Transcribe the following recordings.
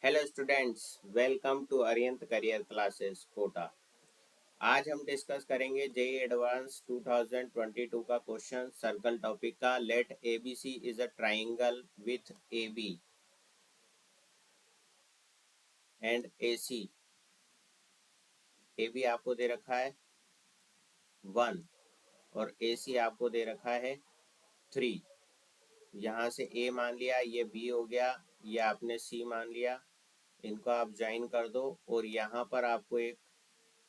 Hello students, welcome to Ariyant career classes Kota. आज हम discuss करेंगे जेई एडवांस 2022 का क्वेश्चन सर्कल टॉपिक का। Let ABC is a triangle with AB and AC. AB आपको दे रखा है 1 और एसी आपको दे रखा है 3। यहाँ से ए मान लिया, ये बी हो गया, ये आपने सी मान लिया। इनको आप ज्वाइन कर दो और यहाँ पर आपको एक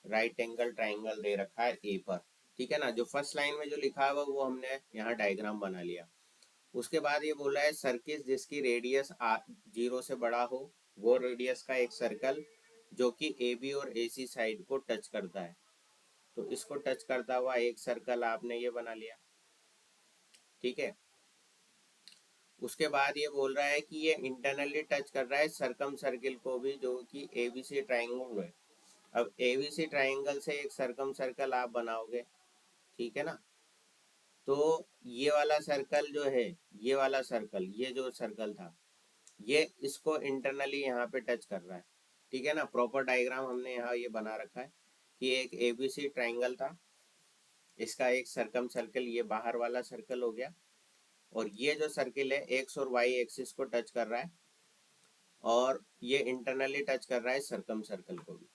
राइट एंगल ट्राइंगल दे रखा है ए पर। ठीक है ना। जो फर्स्ट लाइन में जो लिखा हुआ वो हमने यहाँ डायग्राम बना लिया। उसके बाद ये बोला है सर्किल जिसकी रेडियस 0 से बड़ा हो, वो रेडियस का एक सर्कल जो कि ए बी और ए सी साइड को टच करता है। तो इसको टच करता हुआ एक सर्कल आपने ये बना लिया। ठीक है। उसके बाद ये बोल रहा है कि ये इंटरनली टच कर रहा है सरकम सर्किल को भी, जो कि एबीसी ट्राइंगल है। अब एबीसी ट्राइंगल से एक सरकम सर्कल आप बनाओगे। ठीक है ना। तो ये वाला सर्कल जो है, ये वाला सर्कल, ये जो सर्कल था, ये इसको इंटरनली यहाँ पे टच कर रहा है। ठीक है ना। प्रॉपर डायग्राम हमने यहाँ ये बना रखा है कि एक एबीसी ट्राइंगल था, इसका एक सरकम सर्कल ये बाहर वाला सर्कल हो गया, और ये जो सर्किल है एक्स और वाई एक्सिस को टच कर रहा है, और ये इंटरनली टच कर रहा है सरकम सर्कल को भी।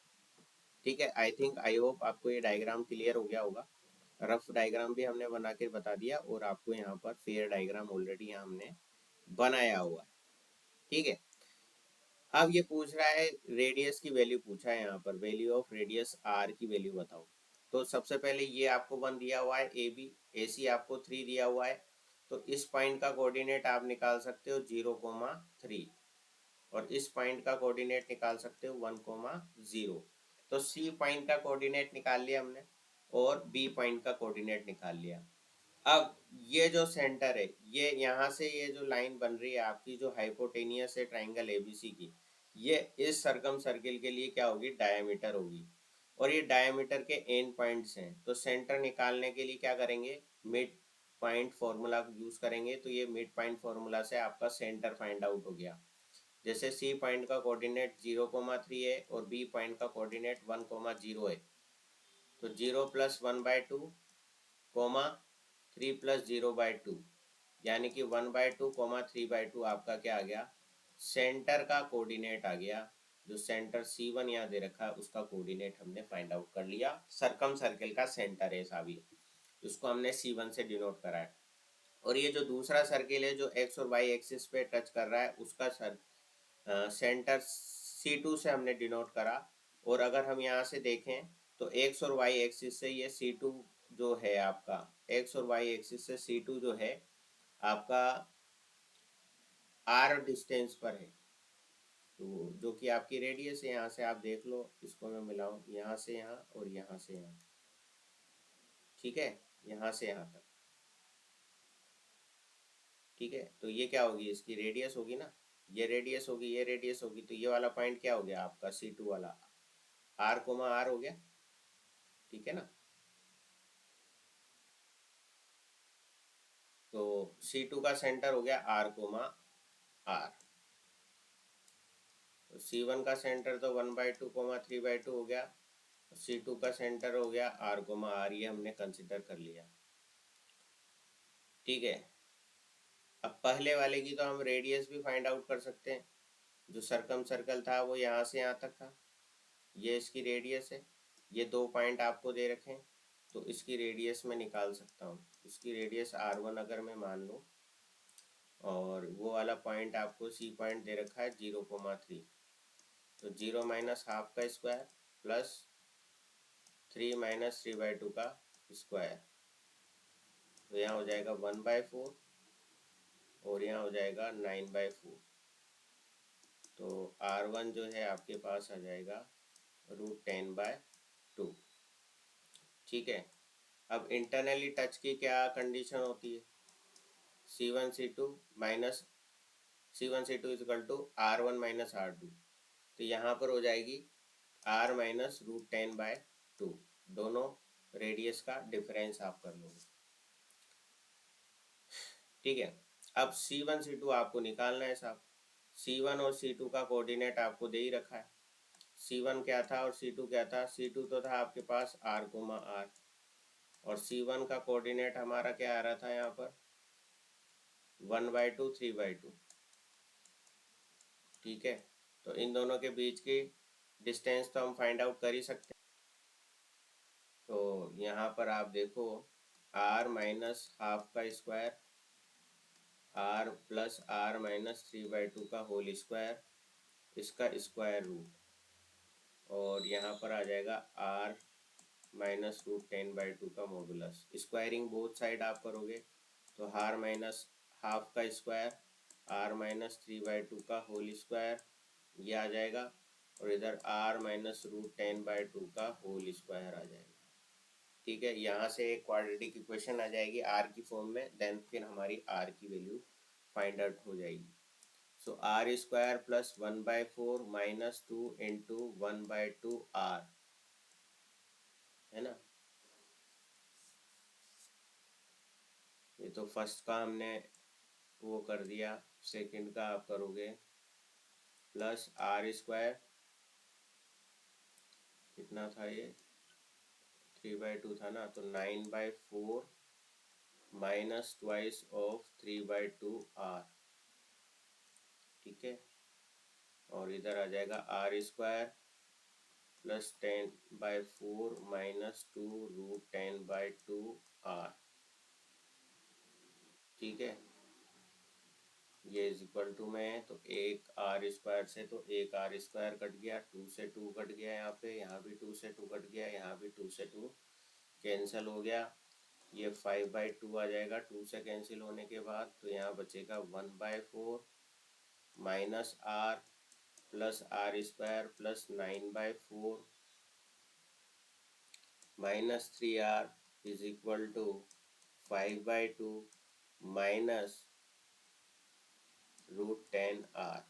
ठीक है। आई थिंक, आई होप आपको ये डायग्राम क्लियर हो गया होगा। रफ डायग्राम भी हमने बना के बता दिया, और आपको यहाँ पर फेयर डायग्राम ऑलरेडी यहाँ हमने बनाया हुआ है। ठीक है। अब ये पूछ रहा है रेडियस की वैल्यू पूछा है, यहाँ पर वैल्यू ऑफ रेडियस आर की वैल्यू बताओ। तो सबसे पहले ये आपको 1 दिया हुआ है, ए बी, ए सी आपको 3 दिया हुआ है। तो इस पॉइंट का कोऑर्डिनेट आप निकाल सकते हो 0,3, और इस पॉइंट का कोऑर्डिनेट निकाल सकते हो 1,0। तो सी पॉइंट का कोऑर्डिनेट निकाल लिया हमने, और बी पॉइंट का कोऑर्डिनेट निकाल लिया। अब ये जो सेंटर है, ये यहाँ से ये जो लाइन बन रही है आपकी, जो हाइपोटेनियस है ट्राइंगल एबीसी की, ये इस सरकम सर्किल के लिए क्या होगी, डायमीटर होगी। और ये डायमीटर के एंड पॉइंट्स हैं। तो सेंटर निकालने के लिए क्या करेंगे, मिड पॉइंट फॉर्मूला यूज करेंगे। तो ये मिड पॉइंट फॉर्मूला से आपका सेंटर फाइंड आउट हो गया। जैसे सी पॉइंट का कोऑर्डिनेट 0,3 है और बी पॉइंट का कोऑर्डिनेट 1,0 है। तो 0+1/2, 3+0/2, यानी कि 1/2, 3/2 आपका क्या आ गया, सेंटर का कोऑर्डिनेट आ गया। जो सेंटर C1 यहाँ दे रखा है उसका कोऑर्डिनेट हमने फाइंड आउट कर लिया। सरकम सर्किल का सेंटर है ऐसा भी, उसको हमने C1 से डिनोट करा है। और ये जो दूसरा सर्किल है जो एक्स और वाई एक्सिस पे टच कर रहा है, उसका सेंटर C2 से हमने डिनोट करा। और अगर हम यहाँ से देखें तो एक्स और वाई एक्सिस से ये C2 जो है आपका, एक्स और वाई एक्सिस से C2 जो है आपका R डिस्टेंस पर है। तो जो कि आपकी रेडियस है, यहाँ से आप देख लो, इसको मैं मिलाऊं यहाँ से यहाँ और यहाँ से यहाँ। ठीक है। यहाँ से यहाँ तक। ठीक है। तो ये क्या होगी, इसकी रेडियस होगी ना, ये रेडियस होगी, ये रेडियस होगी। तो ये वाला पॉइंट क्या हो गया आपका, C2 वाला, R, हो गया। ठीक है ना। तो C2 का सेंटर हो गया R, तो C1 का सेंटर तो 1/2, 3/2 हो गया। C2 का सेंटर हो गया R, ये हमने कंसिडर कर लिया। ठीक है। अब पहले वाले की तो हम रेडियस भी फाइंड आउट कर सकते हैं। जो सरकम सर्कल था वो यहाँ से यहाँ तक था, ये इसकी रेडियस है। ये 2 पॉइंट आपको दे रखे हैं, तो इसकी रेडियस में निकाल सकता हूँ। इसकी रेडियस R1 अगर मैं मान लूँ, और वो वाला पॉइंट आपको सी पॉइंट दे रखा है 0,3। तो 0 माइनस हाफ का स्क्वायर प्लस 3 - 3/2 का स्क्वायर। तो यहाँ हो जाएगा 1/4, और यहाँ हो जाएगा 9/4। तो R1 जो है आपके पास आ जाएगा √10/2। ठीक है। अब इंटरनली टच की क्या कंडीशन होती है, C1 C2 is equal to R1 - R2। तो यहाँ पर हो जाएगी R माइनस √10/2। दोनों रेडियस का डिफरेंस आप कर लोगे। ठीक है। अब C1 C2 आपको निकालना है साहब। C1 और C2 का कोऑर्डिनेट आपको दे ही रखा है। C1 क्या था और C2 क्या था? C2 तो था आपके पास R, R, और C1 का कोऑर्डिनेट हमारा क्या आ रहा था यहाँ पर? 1/2, 3/2। ठीक है, तो इन दोनों के बीच की डिस्टेंस तो हम फाइंड आउट कर ही सकते हैं। तो यहाँ पर आप देखो, R माइनस हाफ का square, R plus R minus 3/2 का होल स्क्वायर, इसका स्क्वायर रूट, और यहाँ पर आ जाएगा R माइनस रूट 10/2 का मॉडुलस। स्क्वायरिंग बोथ साइड आप करोगे तो R माइनस हाफ का स्क्वायर, R माइनस 3/2 का होल स्क्वायर, ये आ जाएगा, और इधर R माइनस रूट 10/2 का होल स्क्वायर आ जाएगा। ठीक है, यहाँ से एक क्वाड्रेटिक इक्वेशन आ जाएगी R की फॉर्म में, देन फिर हमारी R की वैल्यू फाइंड आउट हो जाएगी। सो R square plus 1/4 minus 2 into 1/2 R, है ना। ये तो फर्स्ट का हमने वो कर दिया, सेकंड का आप करोगे प्लस R स्क्वायर, कितना था ये? 3/2 था ना, तो 9/4 माइनस ट्वाइस ऑफ 3/2 R। ठीक है, और इधर आ जाएगा R square plus 10/4 minus 2 root 10/2 R। ठीक है, ये इज इक्वल टू में है, तो एक R स्क्वायर से तो एक R स्क्वायर कट गया, 2 से 2 कट गया, यहाँ भी 2 से 2 कट गया, यहाँ भी 2 से 2 कैंसिल हो गया। ये 5/2 आ जाएगा 2 से कैंसिल होने के बाद, तो यहाँ बचेगा 1/4 minus R plus R square plus 9/4 minus 3R is equal to 5/2 minus root 10R।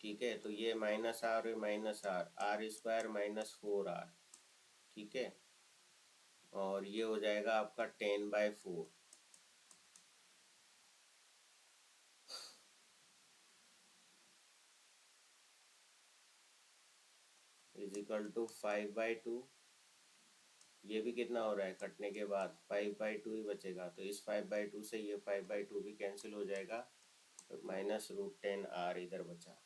ठीक है, तो ये माइनस R और minus R square minus 4R। ठीक है, और ये हो जाएगा आपका 10/4 इज इक्वल टू 5/2। ये भी कितना हो रहा है कटने के बाद? 5/2 ही बचेगा, तो इस 5/2 से ये 5/2 भी कैंसिल हो जाएगा, तो माइनस रूट 10R इधर बचा।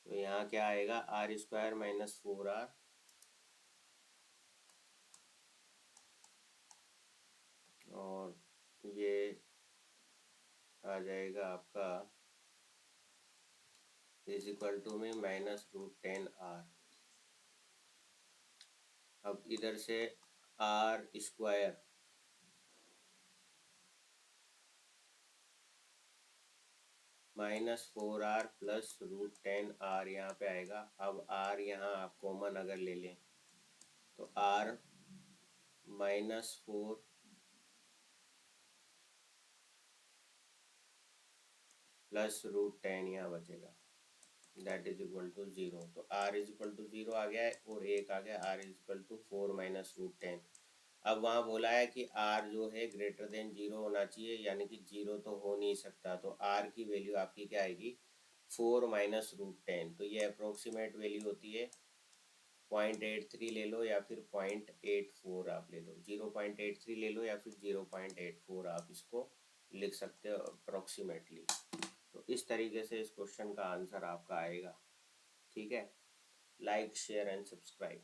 तो यहाँ क्या आएगा? R स्क्वायर माइनस 4R, और ये आ जाएगा आपका इज इक्वल टू में माइनस रूट 10R। अब इधर से R square minus 4R plus root 10R यहाँ पे आएगा। अब R यहाँ आप कॉमन अगर ले लें तो R माइनस 4 प्लस रूट 10 यहाँ बचेगा, दैट इज इक्वल टू 0। तो R इज इक्वल टू 0 आ गया है, और एक आ गया R is equal to 4 minus root 10। अब वहाँ बोला है कि R जो है ग्रेटर देन 0 होना चाहिए, यानी कि 0 तो हो नहीं सकता, तो R की वैल्यू आपकी क्या आएगी? 4 माइनस रूट 10। तो ये अप्रोक्सीमेट वैल्यू होती है 0.83 ले लो, या फिर 0.84 आप ले लो, 0.83 ले लो या फिर 0.84 आप इसको लिख सकते हो अप्रोक्सीमेटली। तो इस तरीके से इस क्वेश्चन का आंसर आपका आएगा। ठीक है, लाइक शेयर एंड सब्सक्राइब।